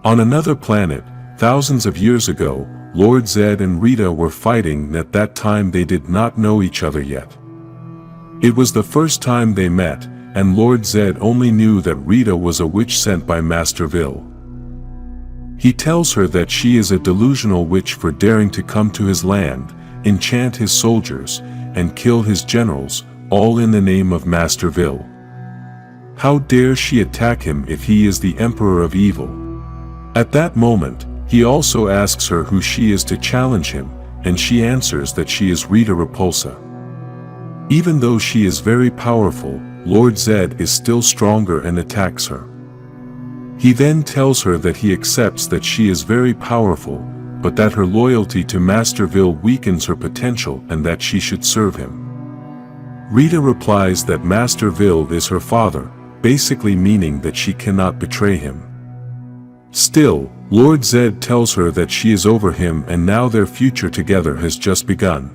On another planet, thousands of years ago, Lord Zedd and Rita were fighting. At that time they did not know each other yet. It was the first time they met, and Lord Zedd only knew that Rita was a witch sent by Master Vil. He tells her that she is a delusional witch for daring to come to his land, enchant his soldiers, and kill his generals, all in the name of Master Vil. How dare she attack him if he is the Emperor of Evil? At that moment, he also asks her who she is to challenge him, and she answers that she is Rita Repulsa. Even though she is very powerful, Lord Zedd is still stronger and attacks her. He then tells her that he accepts that she is very powerful, but that her loyalty to Master Vil weakens her potential and that she should serve him. Rita replies that Master Vil is her father, basically meaning that she cannot betray him. Still, Lord Zedd tells her that she is over him and now their future together has just begun.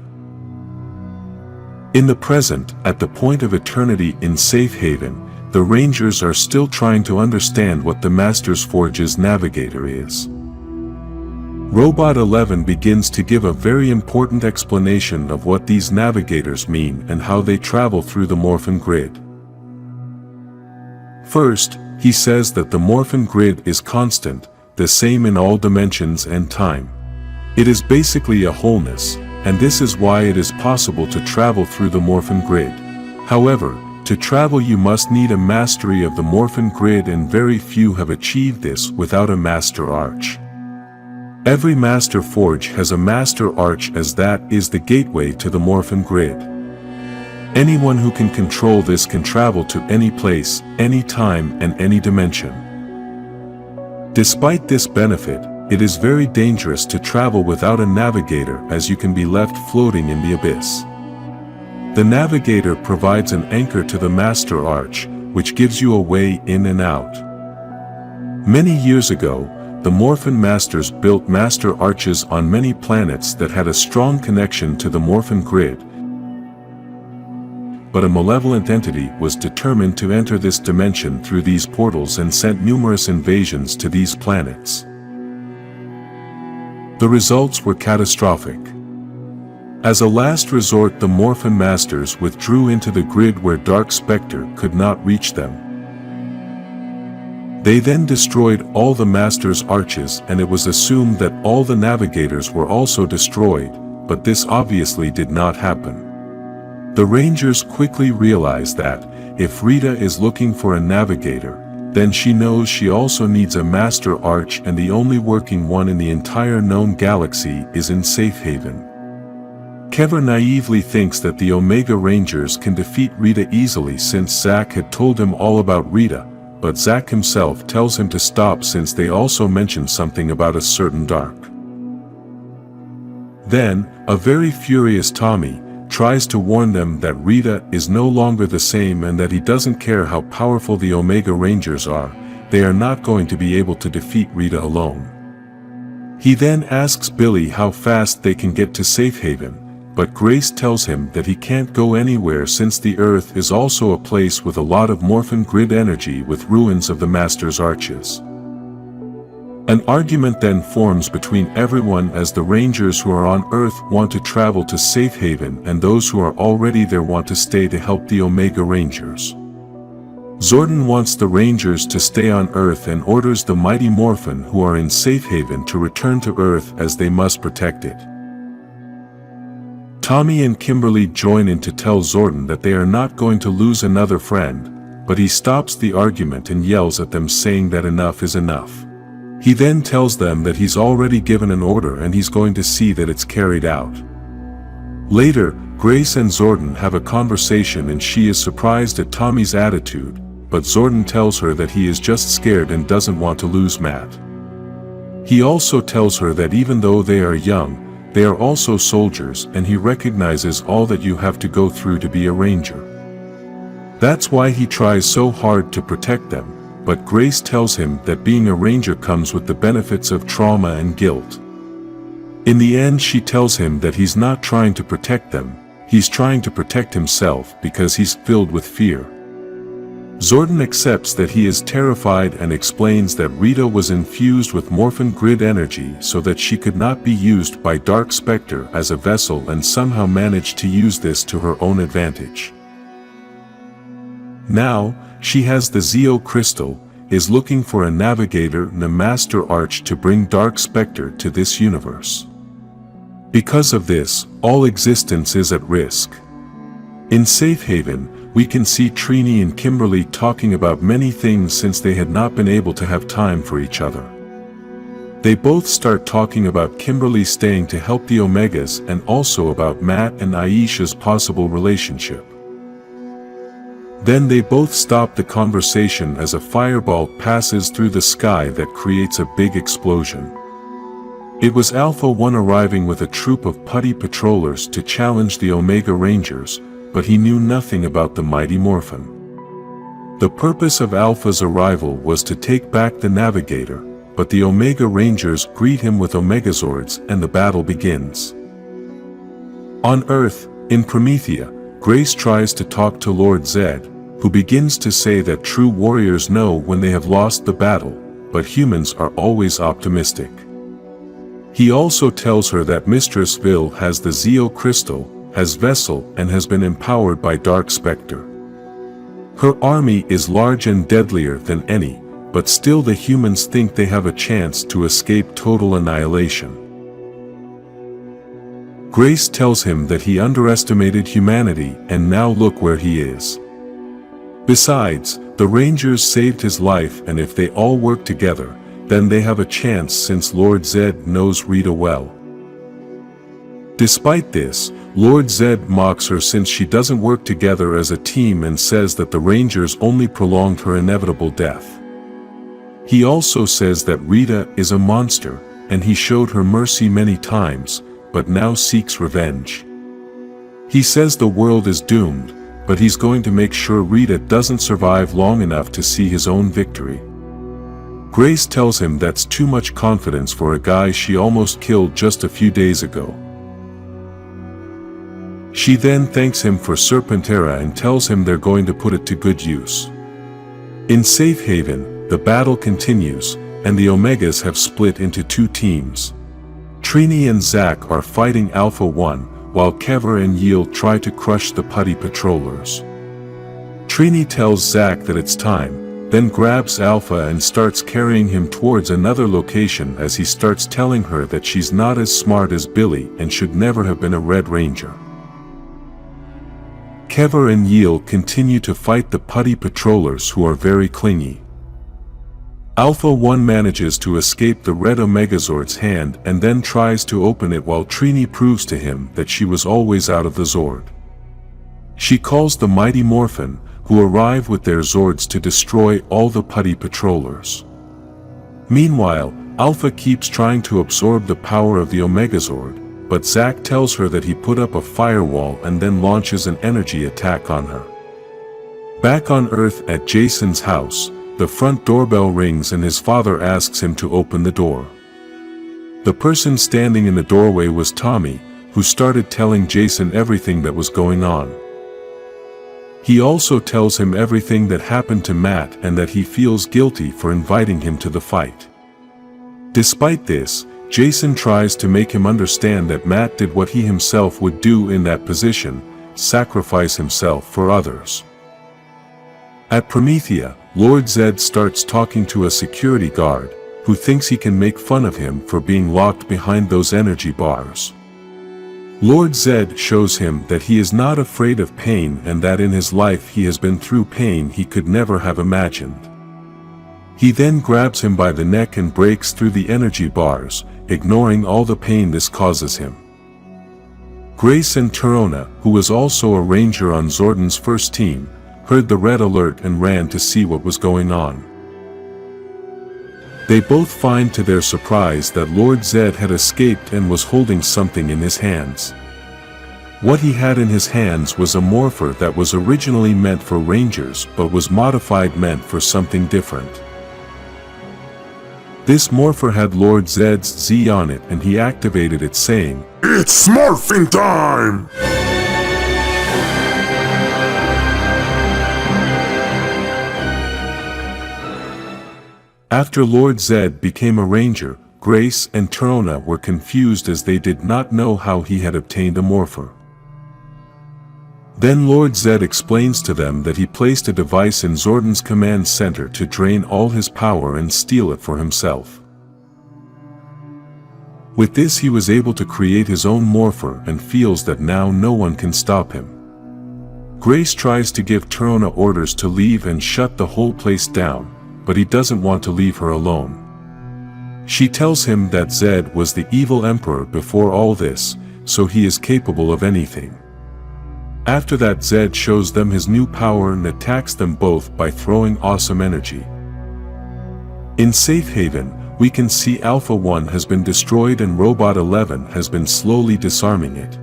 In the present, at the point of eternity in Safe Haven, the Rangers are still trying to understand what the Master's Forge's navigator is. Robot 11 begins to give a very important explanation of what these navigators mean and how they travel through the Morphin grid. First, he says that the Morphin grid is constant, the same in all dimensions and time. It is basically a wholeness, and this is why it is possible to travel through the Morphin grid. However, to travel you must need a mastery of the Morphin grid, and very few have achieved this without a master arch. Every master forge has a master arch, as that is the gateway to the Morphin grid. Anyone who can control this can travel to any place, any time, and any dimension. Despite this benefit, it is very dangerous to travel without a navigator, as you can be left floating in the abyss. The navigator provides an anchor to the master arch, which gives you a way in and out. Many years ago, the Morphin Masters built master arches on many planets that had a strong connection to the Morphin grid. But a malevolent entity was determined to enter this dimension through these portals and sent numerous invasions to these planets. The results were catastrophic. As a last resort, the Morphin Masters withdrew into the grid where Dark Spectre could not reach them. They then destroyed all the Masters' arches, and it was assumed that all the navigators were also destroyed, but this obviously did not happen. The Rangers quickly realized that, if Rita is looking for a navigator, then she knows she also needs a master arch, and the only working one in the entire known galaxy is in Safe Haven. Kevin naively thinks that the Omega Rangers can defeat Rita easily since Zack had told him all about Rita, but Zack himself tells him to stop since they also mention something about a certain Dark. Then, a very furious Tommy tries to warn them that Rita is no longer the same and that he doesn't care how powerful the Omega Rangers are, they are not going to be able to defeat Rita alone. He then asks Billy how fast they can get to Safe Haven, but Grace tells him that he can't go anywhere since the Earth is also a place with a lot of Morphin grid energy with ruins of the Master's arches. An argument then forms between everyone as the Rangers who are on Earth want to travel to Safe Haven and those who are already there want to stay to help the Omega Rangers. Zordon wants the Rangers to stay on Earth and orders the mighty Morphin who are in Safe Haven to return to Earth as they must protect it. Tommy and Kimberly join in to tell Zordon that they are not going to lose another friend, but he stops the argument and yells at them saying that enough is enough. He then tells them that he's already given an order and he's going to see that it's carried out. Later, Grace and Zordon have a conversation and she is surprised at Tommy's attitude, but Zordon tells her that he is just scared and doesn't want to lose Matt. He also tells her that even though they are young, they are also soldiers and he recognizes all that you have to go through to be a ranger. That's why he tries so hard to protect them. But Grace tells him that being a ranger comes with the benefits of trauma and guilt. In the end, she tells him that he's not trying to protect them, he's trying to protect himself because he's filled with fear. Zordon accepts that he is terrified and explains that Rita was infused with Morphin grid energy so that she could not be used by Dark Spectre as a vessel and somehow managed to use this to her own advantage. Now, she has the Zeo crystal, is looking for a navigator and a master arch to bring Dark Spectre to this universe. Because of this, all existence is at risk. In Safe Haven, we can see Trini and Kimberly talking about many things since they had not been able to have time for each other. They both start talking about Kimberly staying to help the Omegas and also about Matt and Aisha's possible relationship. Then they both stop the conversation as a fireball passes through the sky that creates a big explosion. It was Alpha One arriving with a troop of putty patrollers to challenge the Omega Rangers, but he knew nothing about the mighty Morphin. The purpose of Alpha's arrival was to take back the Navigator, but the Omega Rangers greet him with Omegazords and the battle begins. On Earth, in Promethea, Grace tries to talk to Lord Zedd, who begins to say that true warriors know when they have lost the battle, but humans are always optimistic. He also tells her that Mistress Vil has the Zeo crystal, has Vessel and has been empowered by Dark Spectre. Her army is large and deadlier than any, but still the humans think they have a chance to escape total annihilation. Grace tells him that he underestimated humanity and now look where he is. Besides, the Rangers saved his life and if they all work together, then they have a chance since Lord Zedd knows Rita well. Despite this, Lord Zedd mocks her since she doesn't work together as a team and says that the Rangers only prolonged her inevitable death. He also says that Rita is a monster, and he showed her mercy many times, but now seeks revenge. He says the world is doomed, but he's going to make sure Rita doesn't survive long enough to see his own victory. Grace tells him that's too much confidence for a guy she almost killed just a few days ago. She then thanks him for Serpentera and tells him they're going to put it to good use. In Safe Haven, the battle continues, and the Omegas have split into two teams. Trini and Zack are fighting Alpha One, while Kever and Yield try to crush the putty patrollers. Trini tells Zack that it's time, then grabs Alpha and starts carrying him towards another location as he starts telling her that she's not as smart as Billy and should never have been a Red Ranger. Kever and Yield continue to fight the putty patrollers who are very clingy. Alpha One manages to escape the red Omegazord's hand and then tries to open it while Trini proves to him that she was always out of the Zord. She calls the mighty Morphin, who arrive with their Zords to destroy all the putty patrollers. Meanwhile, Alpha keeps trying to absorb the power of the Omegazord, but Zack tells her that he put up a firewall and then launches an energy attack on her. Back on Earth at Jason's house, the front doorbell rings and his father asks him to open the door. The person standing in the doorway was Tommy, who started telling Jason everything that was going on. He also tells him everything that happened to Matt and that he feels guilty for inviting him to the fight. Despite this, Jason tries to make him understand that Matt did what he himself would do in that position, sacrifice himself for others. At Promethea, Lord Zedd starts talking to a security guard, who thinks he can make fun of him for being locked behind those energy bars. Lord Zedd shows him that he is not afraid of pain and that in his life he has been through pain he could never have imagined. He then grabs him by the neck and breaks through the energy bars, ignoring all the pain this causes him. Grace and Torona, who was also a ranger on Zordon's first team, heard the red alert and ran to see what was going on. They both find to their surprise that Lord Zedd had escaped and was holding something in his hands. What he had in his hands was a morpher that was originally meant for rangers but was modified meant for something different. This morpher had Lord Zedd's Z on it and he activated it saying, "It's morphing time!" After Lord Zedd became a ranger, Grace and Torona were confused as they did not know how he had obtained a morpher. Then Lord Zedd explains to them that he placed a device in Zordon's command center to drain all his power and steal it for himself. With this he was able to create his own morpher and feels that now no one can stop him. Grace tries to give Torona orders to leave and shut the whole place down, but he doesn't want to leave her alone. She tells him that Zedd was the evil emperor before all this, so he is capable of anything. After that, Zedd shows them his new power and attacks them both by throwing awesome energy. In Safe Haven, we can see Alpha One has been destroyed and Robot 11 has been slowly disarming it.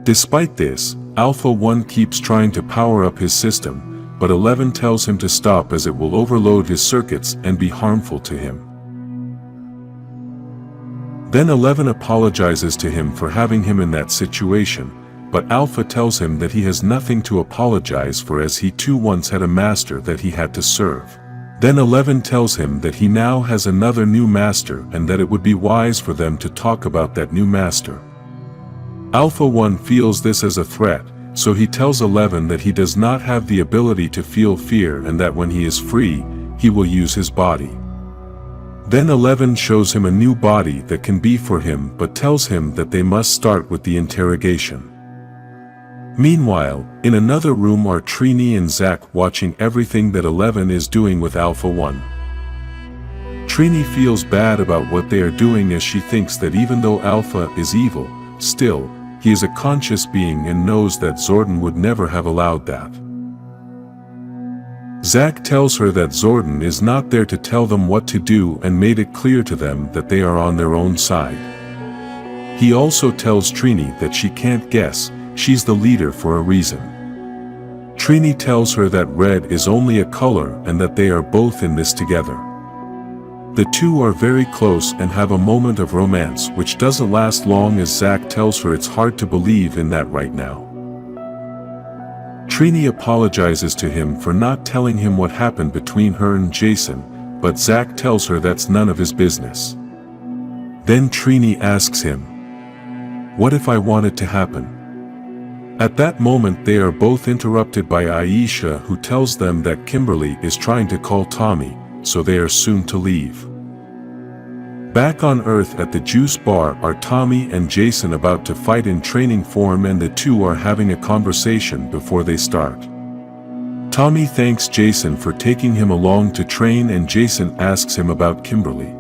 Despite this, Alpha One keeps trying to power up his system, but 11 tells him to stop as it will overload his circuits and be harmful to him. Then 11 apologizes to him for having him in that situation, but Alpha tells him that he has nothing to apologize for as he too once had a master that he had to serve. Then 11 tells him that he now has another new master and that it would be wise for them to talk about that new master. Alpha One feels this as a threat, so he tells 11 that he does not have the ability to feel fear and that when he is free, he will use his body. Then 11 shows him a new body that can be for him but tells him that they must start with the interrogation. Meanwhile, in another room are Trini and Zack watching everything that 11 is doing with Alpha One. Trini feels bad about what they are doing as she thinks that even though Alpha is evil, still, he is a conscious being and knows that Zordon would never have allowed that. Zack tells her that Zordon is not there to tell them what to do and made it clear to them that they are on their own side. He also tells Trini that she can't guess, she's the leader for a reason. Trini tells her that red is only a color and that they are both in this together. The two are very close and have a moment of romance which doesn't last long as Zack tells her it's hard to believe in that right now. Trini apologizes to him for not telling him what happened between her and Jason, but Zack tells her that's none of his business. Then Trini asks him, "What if I want it to happen?" At that moment they are both interrupted by Aisha, who tells them that Kimberly is trying to call Tommy, so they are soon to leave. Back on Earth at the juice bar are Tommy and Jason about to fight in training form, and the two are having a conversation before they start. Tommy thanks Jason for taking him along to train and Jason asks him about Kimberly.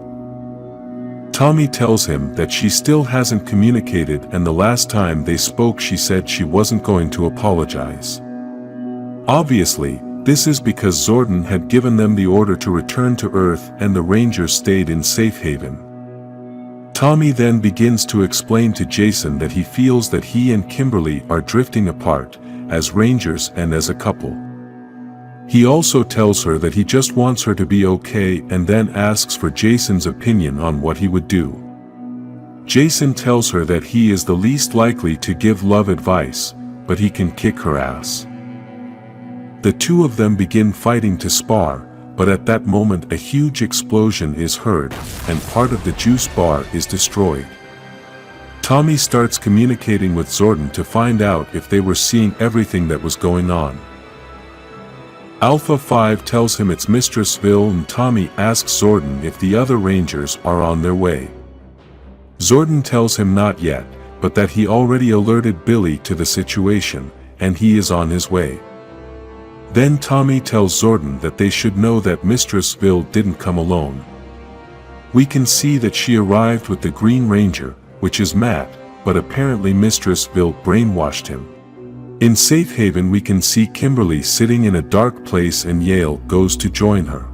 Tommy tells him that she still hasn't communicated and the last time they spoke she said she wasn't going to apologize. Obviously, this is because Zordon had given them the order to return to Earth and the Rangers stayed in Safe Haven. Tommy then begins to explain to Jason that he feels that he and Kimberly are drifting apart, as Rangers and as a couple. He also tells her that he just wants her to be okay and then asks for Jason's opinion on what he would do. Jason tells her that he is the least likely to give love advice, but he can kick her ass. The two of them begin fighting to spar, but at that moment a huge explosion is heard, and part of the juice bar is destroyed. Tommy starts communicating with Zordon to find out if they were seeing everything that was going on. Alpha 5 tells him it's Mistressville and Tommy asks Zordon if the other Rangers are on their way. Zordon tells him not yet, but that he already alerted Billy to the situation, and he is on his way. Then Tommy tells Zordon that they should know that Mistressville didn't come alone. We can see that she arrived with the Green Ranger, which is Matt, but apparently Mistressville brainwashed him. In Safe Haven we can see Kimberly sitting in a dark place and Yale goes to join her.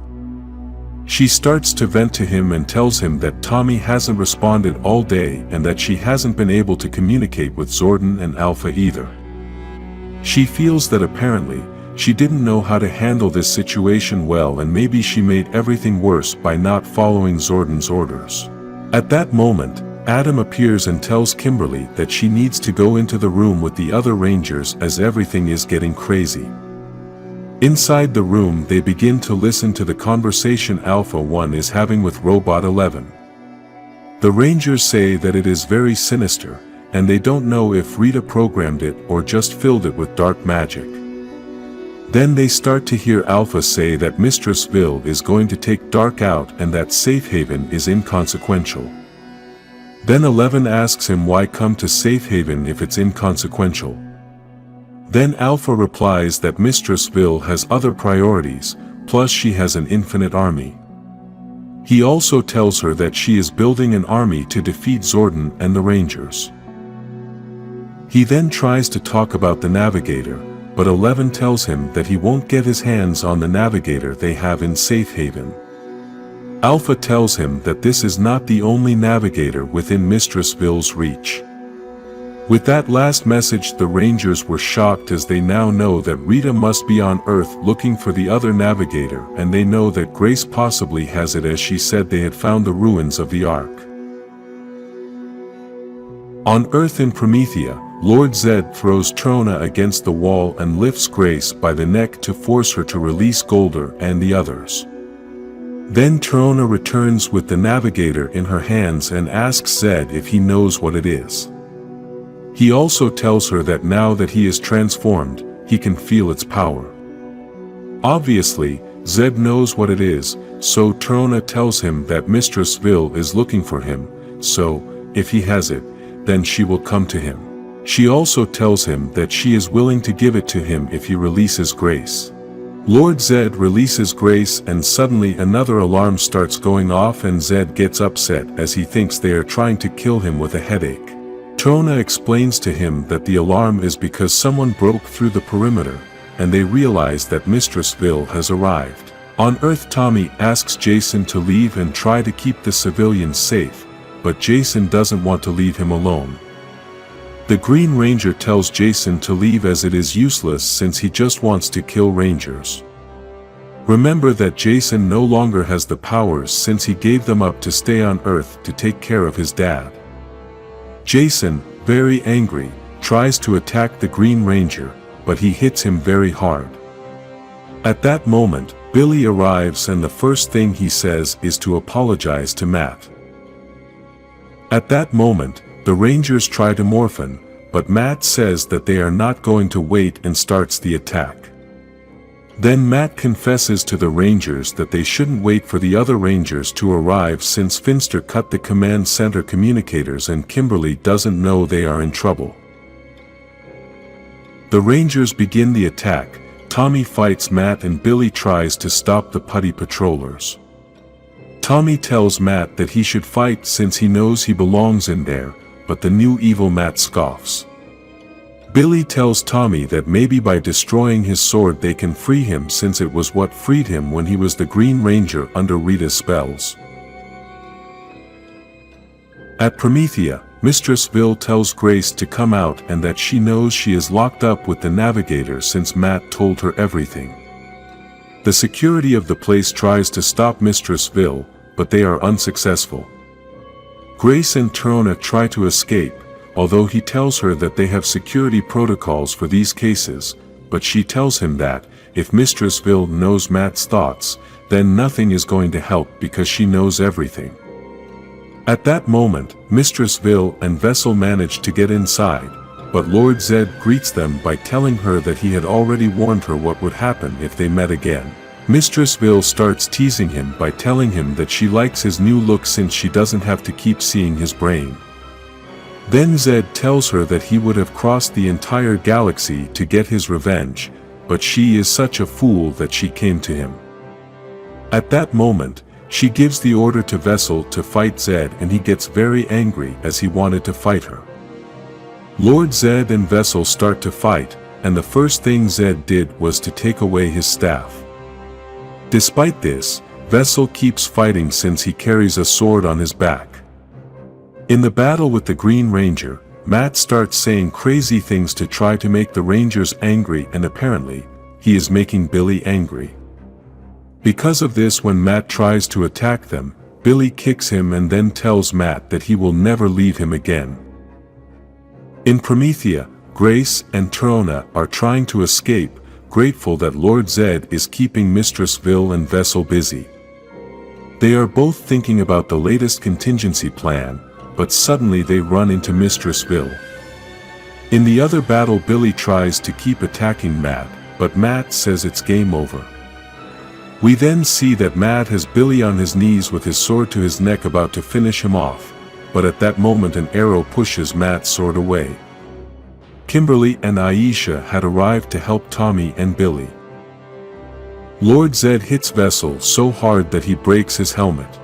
She starts to vent to him and tells him that Tommy hasn't responded all day and that she hasn't been able to communicate with Zordon and Alpha either. She feels that apparently, she didn't know how to handle this situation well and maybe she made everything worse by not following Zordon's orders. At that moment, Adam appears and tells Kimberly that she needs to go into the room with the other Rangers as everything is getting crazy. Inside the room they begin to listen to the conversation Alpha One is having with Robot 11. The Rangers say that it is very sinister, and they don't know if Rita programmed it or just filled it with dark magic. Then they start to hear Alpha say that Mistress Vil is going to take Dark out and that Safe Haven is inconsequential. Then 11 asks him why come to Safe Haven if it's inconsequential. Then Alpha replies that Mistress Vil has other priorities, plus she has an infinite army. He also tells her that she is building an army to defeat Zordon and the Rangers. He then tries to talk about the navigator, but 11 tells him that he won't get his hands on the navigator they have in Safe Haven. Alpha tells him that this is not the only navigator within Mistress Vil's reach. With that last message the Rangers were shocked as they now know that Rita must be on Earth looking for the other navigator, and they know that Grace possibly has it as she said they had found the ruins of the Ark. On Earth in Promethea, Lord Zedd throws Trona against the wall and lifts Grace by the neck to force her to release Golder and the others. Then Trona returns with the navigator in her hands and asks Zedd if he knows what it is. He also tells her that now that he is transformed, he can feel its power. Obviously, Zedd knows what it is, so Trona tells him that Mistress Vil is looking for him, so, if he has it, then she will come to him. She also tells him that she is willing to give it to him if he releases Grace. Lord Zedd releases Grace and suddenly another alarm starts going off and Zedd gets upset as he thinks they are trying to kill him with a headache. Trona explains to him that the alarm is because someone broke through the perimeter, and they realize that Mistress Vil has arrived. On Earth Tommy asks Jason to leave and try to keep the civilians safe, but Jason doesn't want to leave him alone. The Green Ranger tells Jason to leave as it is useless since he just wants to kill Rangers. Remember that Jason no longer has the powers since he gave them up to stay on Earth to take care of his dad. Jason, very angry, tries to attack the Green Ranger, but he hits him very hard. At that moment, Billy arrives and the first thing he says is to apologize to Matt. At that moment, the Rangers try to Morphin, but Matt says that they are not going to wait and starts the attack. Then Matt confesses to the Rangers that they shouldn't wait for the other Rangers to arrive since Finster cut the command center communicators and Kimberly doesn't know they are in trouble. The Rangers begin the attack. Tommy fights Matt and Billy tries to stop the putty patrollers. Tommy tells Matt that he should fight since he knows he belongs in there, but the new evil Matt scoffs. Billy tells Tommy that maybe by destroying his sword they can free him since it was what freed him when he was the Green Ranger under Rita's spells. At Promethea, Mistress Vil tells Grace to come out and that she knows she is locked up with the navigator since Matt told her everything. The security of the place tries to stop Mistress Vil, but they are unsuccessful. Grace and Trona try to escape, although he tells her that they have security protocols for these cases, but she tells him that, if Mistress Vil knows Matt's thoughts, then nothing is going to help because she knows everything. At that moment, Mistress Vil and Vessel manage to get inside, but Lord Zedd greets them by telling her that he had already warned her what would happen if they met again. Mistress Vil starts teasing him by telling him that she likes his new look since she doesn't have to keep seeing his brain. Then Zedd tells her that he would have crossed the entire galaxy to get his revenge, but she is such a fool that she came to him. At that moment, she gives the order to Vessel to fight Zedd and he gets very angry as he wanted to fight her. Lord Zedd and Vessel start to fight, and the first thing Zedd did was to take away his staff. Despite this, Vessel keeps fighting since he carries a sword on his back. In the battle with the Green Ranger, Matt starts saying crazy things to try to make the Rangers angry and apparently, he is making Billy angry. Because of this when Matt tries to attack them, Billy kicks him and then tells Matt that he will never leave him again. In Promethea, Grace and Trona are trying to escape. grateful that Lord Zedd is keeping Mistress Vil and Vessel busy. They are both thinking about the latest contingency plan, but suddenly they run into Mistress Vil. In the other battle, Billy tries to keep attacking Matt, but Matt says it's game over. We then see that Matt has Billy on his knees with his sword to his neck about to finish him off, but at that moment an arrow pushes Matt's sword away. Kimberly and Aisha had arrived to help Tommy and Billy. Lord Zedd hits Vessel so hard that he breaks his helmet.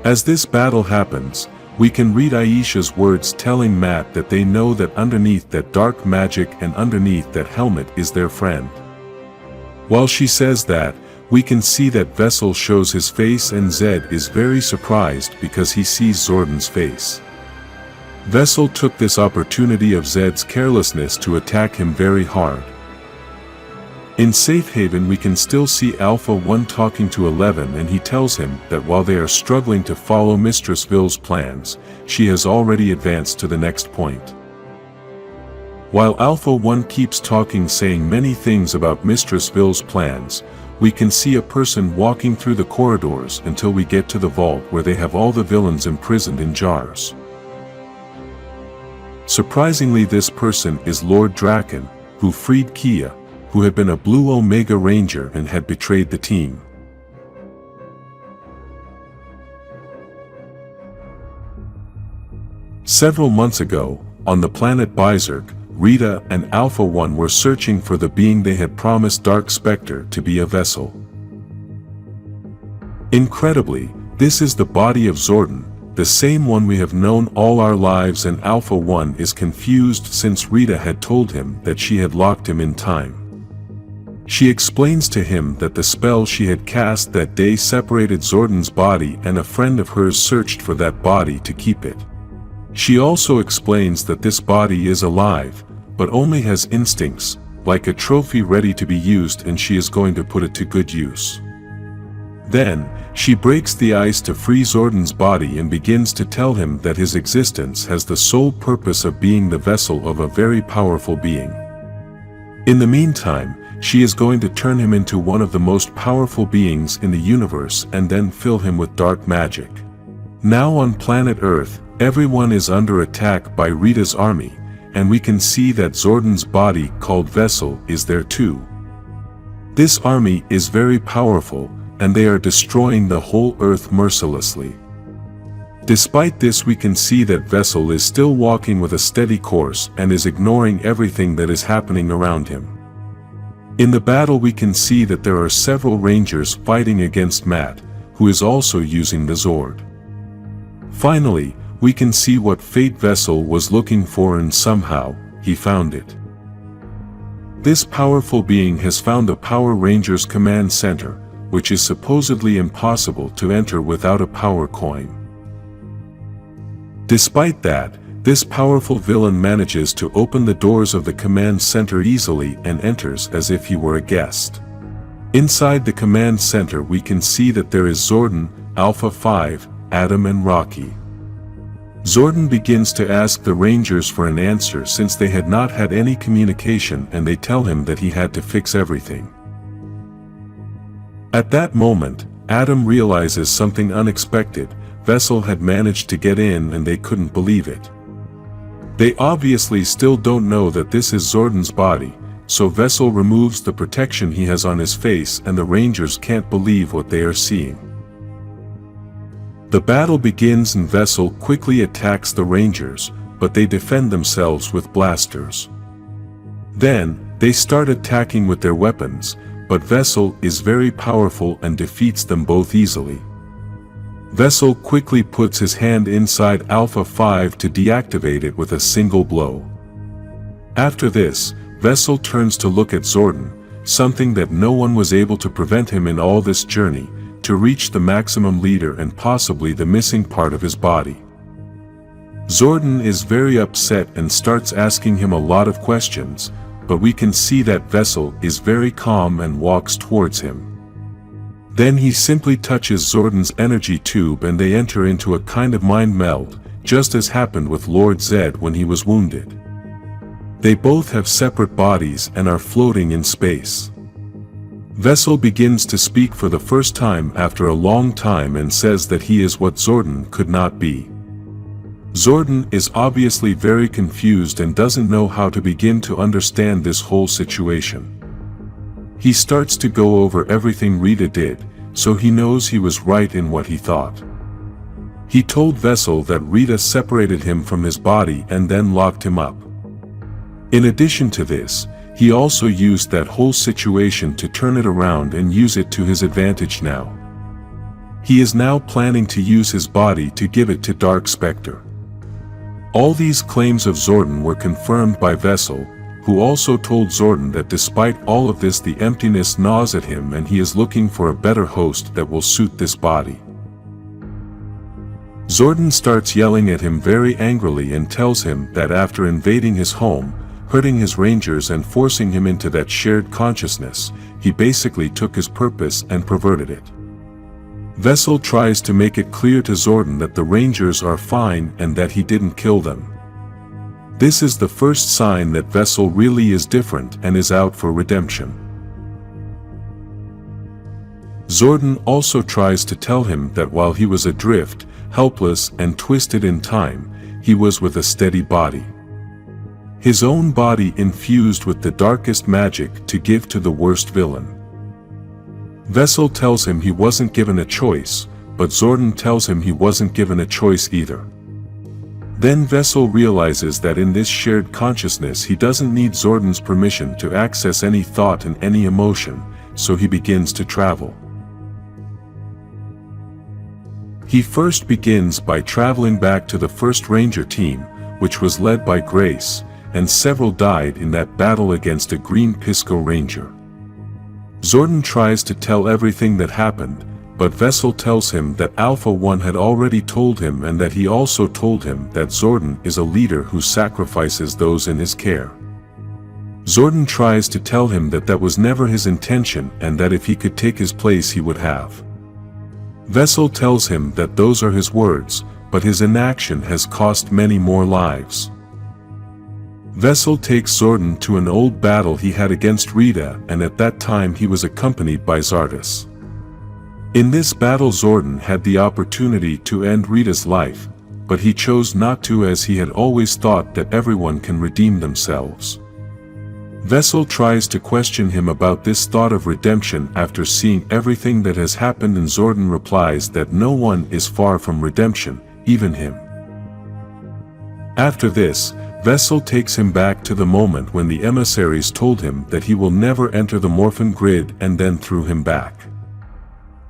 As this battle happens, we can read Aisha's words telling Matt that they know that underneath that dark magic and underneath that helmet is their friend. While she says that, we can see that Vessel shows his face and Zedd is very surprised because he sees Zordon's face. Vessel took this opportunity of Zedd's carelessness to attack him very hard. In Safe Haven we can still see Alpha One talking to 11 and he tells him that while they are struggling to follow Mistress Vil's plans, she has already advanced to the next point. While Alpha One keeps talking saying many things about Mistress Vil's plans, we can see a person walking through the corridors until we get to the vault where they have all the villains imprisoned in jars. Surprisingly, this person is Lord Draken, who freed Kia, who had been a Blue Omega Ranger and had betrayed the team. Several months ago, on the planet Bizark, Rita and Alpha One were searching for the being they had promised Dark Spectre to be a vessel. Incredibly, this is the body of Zordon, the same one we have known all our lives, and Alpha One is confused since Rita had told him that she had locked him in time. She explains to him that the spell she had cast that day separated Zordon's body and a friend of hers searched for that body to keep it. She also explains that this body is alive, but only has instincts, like a trophy ready to be used, and she is going to put it to good use. Then, she breaks the ice to free Zordon's body and begins to tell him that his existence has the sole purpose of being the vessel of a very powerful being. In the meantime, she is going to turn him into one of the most powerful beings in the universe and then fill him with dark magic. Now on planet Earth, everyone is under attack by Rita's army, and we can see that Zordon's body called Vessel is there too. This army is very powerful, and they are destroying the whole Earth mercilessly. Despite this, we can see that Vessel is still walking with a steady course and is ignoring everything that is happening around him. In the battle we can see that there are several Rangers fighting against Matt, who is also using the Zord. Finally, we can see what fate Vessel was looking for, and somehow, he found it. This powerful being has found the Power Rangers command center, which is supposedly impossible to enter without a power coin. Despite that, this powerful villain manages to open the doors of the command center easily and enters as if he were a guest. Inside the command center we can see that there is Zordon, Alpha 5, Adam and Rocky. Zordon begins to ask the Rangers for an answer since they had not had any communication, and they tell him that he had to fix everything. At that moment, Adam realizes something unexpected. Vessel had managed to get in and they couldn't believe it. They obviously still don't know that this is Zordon's body, so Vessel removes the protection he has on his face and the Rangers can't believe what they are seeing. The battle begins and Vessel quickly attacks the Rangers, but they defend themselves with blasters. Then, they start attacking with their weapons, but Vessel is very powerful and defeats them both easily. Vessel quickly puts his hand inside Alpha 5 to deactivate it with a single blow. After this, Vessel turns to look at Zordon, something that no one was able to prevent him in all this journey, to reach the maximum leader and possibly the missing part of his body. Zordon is very upset and starts asking him a lot of questions, but we can see that Vessel is very calm and walks towards him. Then he simply touches Zordon's energy tube and they enter into a kind of mind meld, just as happened with Lord Zedd when he was wounded. They both have separate bodies and are floating in space. Vessel begins to speak for the first time after a long time and says that he is what Zordon could not be. Zordon is obviously very confused and doesn't know how to begin to understand this whole situation. He starts to go over everything Rita did, so he knows he was right in what he thought. He told Vessel that Rita separated him from his body and then locked him up. In addition to this, he also used that whole situation to turn it around and use it to his advantage now. He is now planning to use his body to give it to Dark Spectre. All these claims of Zordon were confirmed by Vessel, who also told Zordon that despite all of this the emptiness gnaws at him and he is looking for a better host that will suit this body. Zordon starts yelling at him very angrily and tells him that after invading his home, hurting his rangers and forcing him into that shared consciousness, he basically took his purpose and perverted it. Vessel tries to make it clear to Zordon that the rangers are fine and that he didn't kill them. This is the first sign that Vessel really is different and is out for redemption. Zordon also tries to tell him that while he was adrift, helpless and twisted in time, he was with a steady body. His own body infused with the darkest magic to give to the worst villain. Vessel tells him he wasn't given a choice, but Zordon tells him he wasn't given a choice either. Then Vessel realizes that in this shared consciousness he doesn't need Zordon's permission to access any thought and any emotion, so he begins to travel. He first begins by traveling back to the first Ranger team, which was led by Grace, and several died in that battle against a green Pisco Ranger. Zordon tries to tell everything that happened, but Vessel tells him that Alpha One had already told him and that he also told him that Zordon is a leader who sacrifices those in his care. Zordon tries to tell him that that was never his intention and that if he could take his place he would have. Vessel tells him that those are his words, but his inaction has cost many more lives. Vessel takes Zordon to an old battle he had against Rita, and at that time he was accompanied by Zardes. In this battle Zordon had the opportunity to end Rita's life, but he chose not to as he had always thought that everyone can redeem themselves. Vessel tries to question him about this thought of redemption after seeing everything that has happened, and Zordon replies that no one is far from redemption, even him. After this, Vessel takes him back to the moment when the emissaries told him that he will never enter the Morphin grid and then threw him back.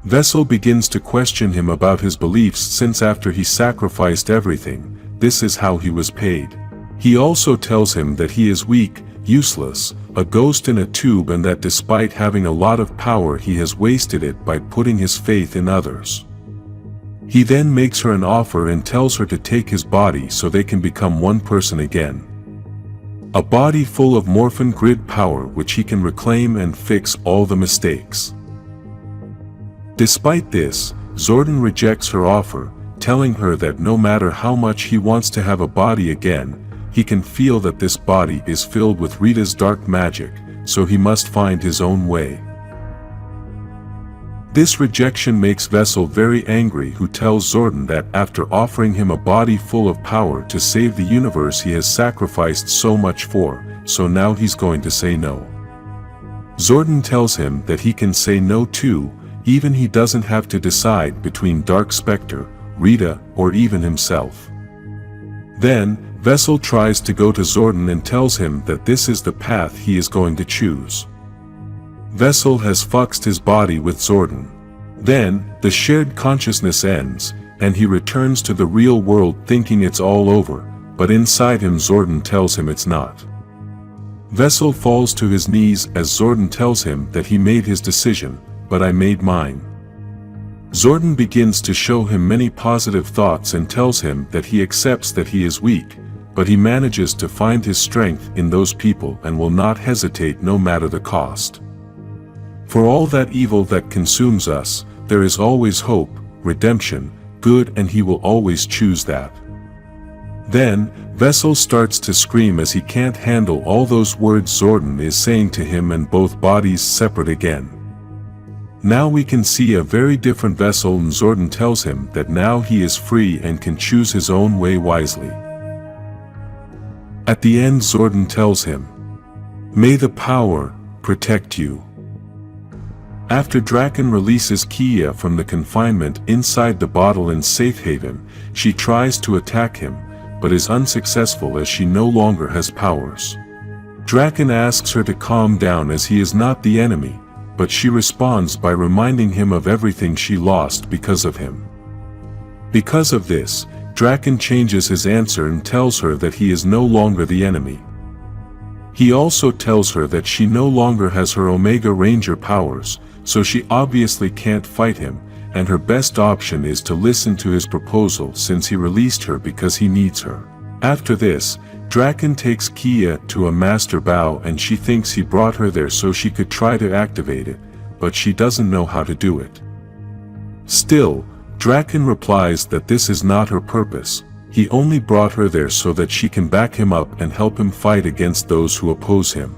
Vessel begins to question him about his beliefs since after he sacrificed everything, this is how he was paid. He also tells him that he is weak, useless, a ghost in a tube, and that despite having a lot of power he has wasted it by putting his faith in others. He then makes her an offer and tells her to take his body so they can become one person again. A body full of Morphin grid power which he can reclaim and fix all the mistakes. Despite this, Zordon rejects her offer, telling her that no matter how much he wants to have a body again, he can feel that this body is filled with Rita's dark magic, so he must find his own way. This rejection makes Vessel very angry, who tells Zordon that after offering him a body full of power to save the universe he has sacrificed so much for, so now he's going to say no. Zordon tells him that he can say no too, even he doesn't have to decide between Dark Spectre, Rita, or even himself. Then, Vessel tries to go to Zordon and tells him that this is the path he is going to choose. Vessel has fucked his body with Zordon. Then, the shared consciousness ends, and he returns to the real world thinking it's all over, but inside him Zordon tells him it's not. Vessel falls to his knees as Zordon tells him that he made his decision, but I made mine. Zordon begins to show him many positive thoughts and tells him that he accepts that he is weak, but he manages to find his strength in those people and will not hesitate no matter the cost. For all that evil that consumes us, there is always hope, redemption, good, and he will always choose that. Then, Vessel starts to scream as he can't handle all those words Zordon is saying to him and both bodies separate again. Now we can see a very different Vessel and Zordon tells him that now he is free and can choose his own way wisely. At the end Zordon tells him, "May the power protect you." After Draken releases Kia from the confinement inside the bottle in safe haven, she tries to attack him, but is unsuccessful as she no longer has powers. Draken asks her to calm down as he is not the enemy, but she responds by reminding him of everything she lost because of him. Because of this, Draken changes his answer and tells her that he is no longer the enemy. He also tells her that she no longer has her Omega Ranger powers, so she obviously can't fight him, and her best option is to listen to his proposal since he released her because he needs her. After this, Draken takes Kia to a master bow and she thinks he brought her there so she could try to activate it, but she doesn't know how to do it. Still, Draken replies that this is not her purpose, he only brought her there so that she can back him up and help him fight against those who oppose him.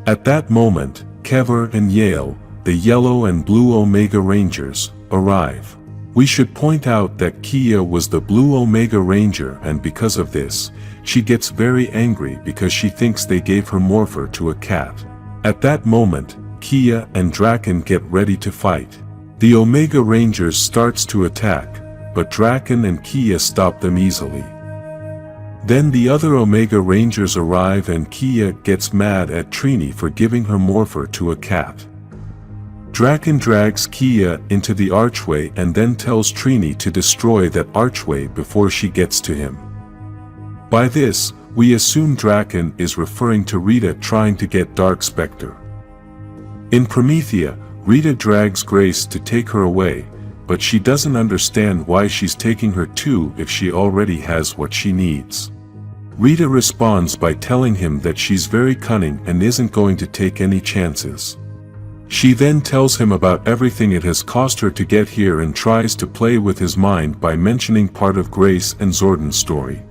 At that moment, Kever and Yale, the Yellow and Blue Omega Rangers, arrive. We should point out that Kia was the Blue Omega Ranger and because of this, she gets very angry because she thinks they gave her Morpher to a cat. At that moment, Kia and Draken get ready to fight. The Omega Rangers starts to attack, but Draken and Kia stop them easily. Then the other Omega Rangers arrive and Kia gets mad at Trini for giving her Morpher to a cat. Draken drags Kia into the archway and then tells Trini to destroy that archway before she gets to him. By this, we assume Draken is referring to Rita trying to get Dark Spectre. In Promethea, Rita drags Grace to take her away, but she doesn't understand why she's taking her too if she already has what she needs. Rita responds by telling him that she's very cunning and isn't going to take any chances. She then tells him about everything it has cost her to get here and tries to play with his mind by mentioning part of Grace and Zordon's story.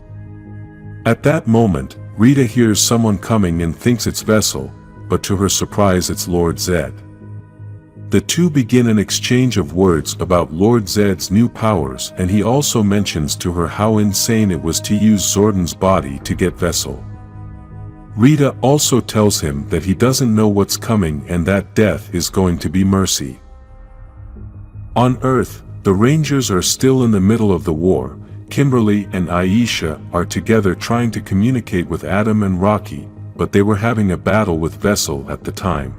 At that moment, Rita hears someone coming and thinks it's Vessel, but to her surprise it's Lord Zedd. The two begin an exchange of words about Lord Zedd's new powers and he also mentions to her how insane it was to use Zordon's body to get Vessel. Rita also tells him that he doesn't know what's coming and that death is going to be mercy. On Earth, the Rangers are still in the middle of the war. Kimberly and Aisha are together trying to communicate with Adam and Rocky, but they were having a battle with Vessel at the time.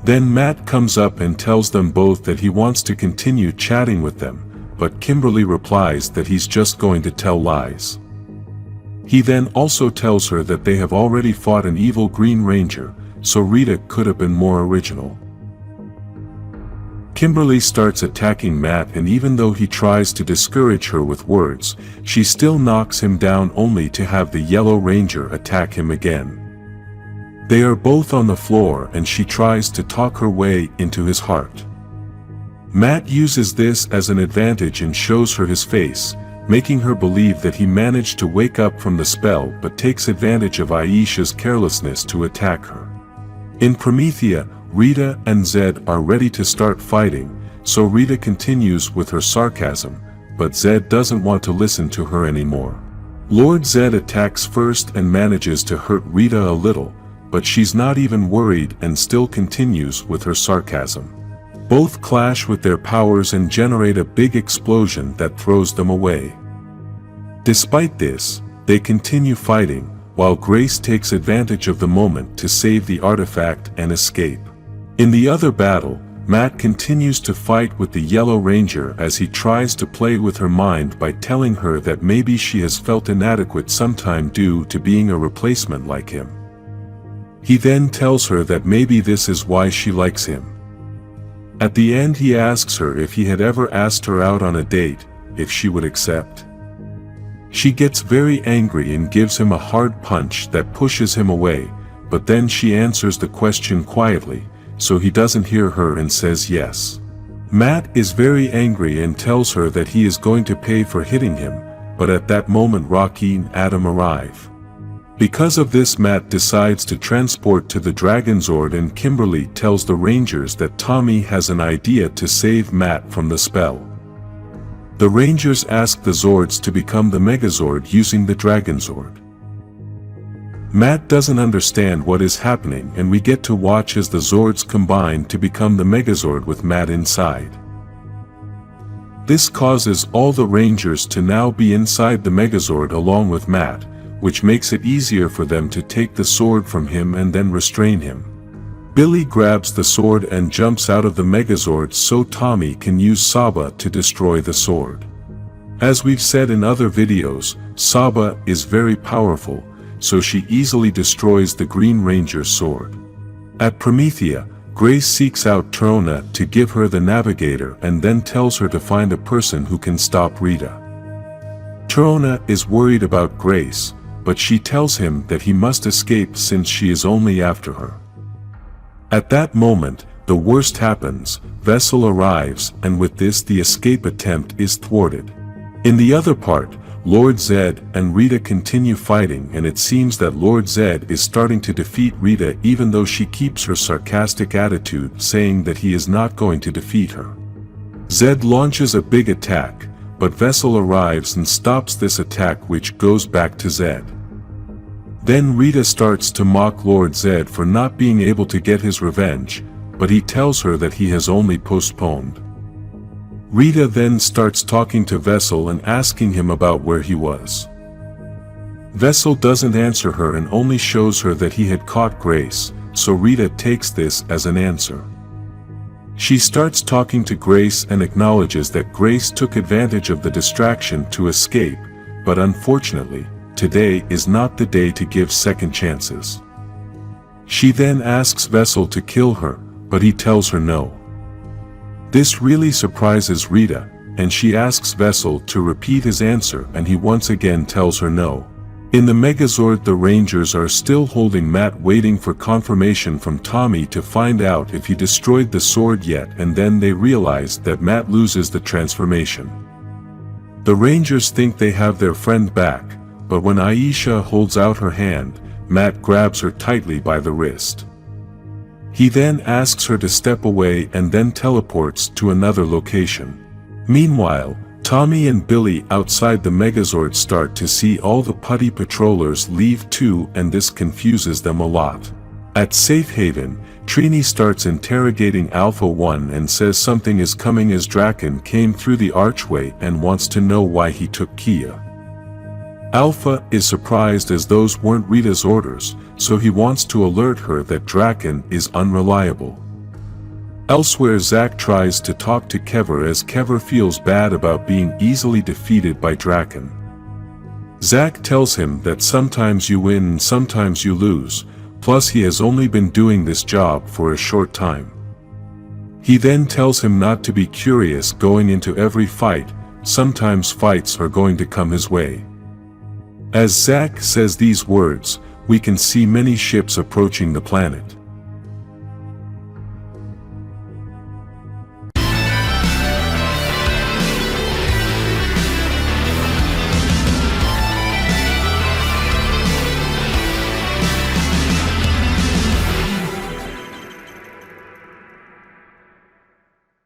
Then Matt comes up and tells them both that he wants to continue chatting with them, but Kimberly replies that he's just going to tell lies. He then also tells her that they have already fought an evil Green Ranger, so Rita could have been more original. Kimberly starts attacking Matt and even though he tries to discourage her with words, she still knocks him down only to have the Yellow Ranger attack him again. They are both on the floor and she tries to talk her way into his heart. Matt uses this as an advantage and shows her his face, making her believe that he managed to wake up from the spell but takes advantage of Aisha's carelessness to attack her. In Promethea, Rita and Zedd are ready to start fighting, so Rita continues with her sarcasm, but Zedd doesn't want to listen to her anymore. Lord Zedd attacks first and manages to hurt Rita a little, but she's not even worried and still continues with her sarcasm. Both clash with their powers and generate a big explosion that throws them away. Despite this, they continue fighting, while Grace takes advantage of the moment to save the artifact and escape. In the other battle, Matt continues to fight with the Yellow Ranger as he tries to play with her mind by telling her that maybe she has felt inadequate sometime due to being a replacement like him. He then tells her that maybe this is why she likes him. At the end he asks her if he had ever asked her out on a date, if she would accept. She gets very angry and gives him a hard punch that pushes him away, but then she answers the question quietly, so he doesn't hear her and says yes. Matt is very angry and tells her that he is going to pay for hitting him, but at that moment Rocky and Adam arrive. Because of this, Matt decides to transport to the Dragon Zord, and Kimberly tells the Rangers that Tommy has an idea to save Matt from the spell. The Rangers ask the Zords to become the Megazord using the Dragon Zord. Matt doesn't understand what is happening, and we get to watch as the Zords combine to become the Megazord with Matt inside. This causes all the Rangers to now be inside the Megazord along with Matt, which makes it easier for them to take the sword from him and then restrain him. Billy grabs the sword and jumps out of the Megazord so Tommy can use Saba to destroy the sword. As we've said in other videos, Saba is very powerful, so she easily destroys the Green Ranger's sword. At Promethea, Grace seeks out Trona to give her the navigator and then tells her to find a person who can stop Rita. Trona is worried about Grace, but she tells him that he must escape since she is only after her. At that moment, the worst happens. Vessel arrives, and with this the escape attempt is thwarted. In the other part, Lord Zedd and Rita continue fighting, and it seems that Lord Zedd is starting to defeat Rita even though she keeps her sarcastic attitude, saying that he is not going to defeat her. Zedd launches a big attack, but Vessel arrives and stops this attack, which goes back to Zedd. Then Rita starts to mock Lord Zedd for not being able to get his revenge, but he tells her that he has only postponed. Rita then starts talking to Vessel and asking him about where he was. Vessel doesn't answer her and only shows her that he had caught Grace, so Rita takes this as an answer. She starts talking to Grace and acknowledges that Grace took advantage of the distraction to escape, but unfortunately, today is not the day to give second chances. She then asks Vessel to kill her, but he tells her no. This really surprises Rita, and she asks Vessel to repeat his answer, and he once again tells her no. In the Megazord, the Rangers are still holding Matt, waiting for confirmation from Tommy to find out if he destroyed the sword yet, and then they realize that Matt loses the transformation. The Rangers think they have their friend back, but when Aisha holds out her hand, Matt grabs her tightly by the wrist. He then asks her to step away and then teleports to another location. Meanwhile, Tommy and Billy outside the Megazord start to see all the putty patrollers leave too, and this confuses them a lot. At Safe Haven, Trini starts interrogating Alpha One and says something is coming as Draken came through the archway and wants to know why he took Kia. Alpha is surprised as those weren't Rita's orders, so he wants to alert her that Draken is unreliable. Elsewhere, Zack tries to talk to Kever as Kever feels bad about being easily defeated by Draken. Zack tells him that sometimes you win and sometimes you lose, plus he has only been doing this job for a short time. He then tells him not to be curious going into every fight, sometimes fights are going to come his way. As Zack says these words, we can see many ships approaching the planet.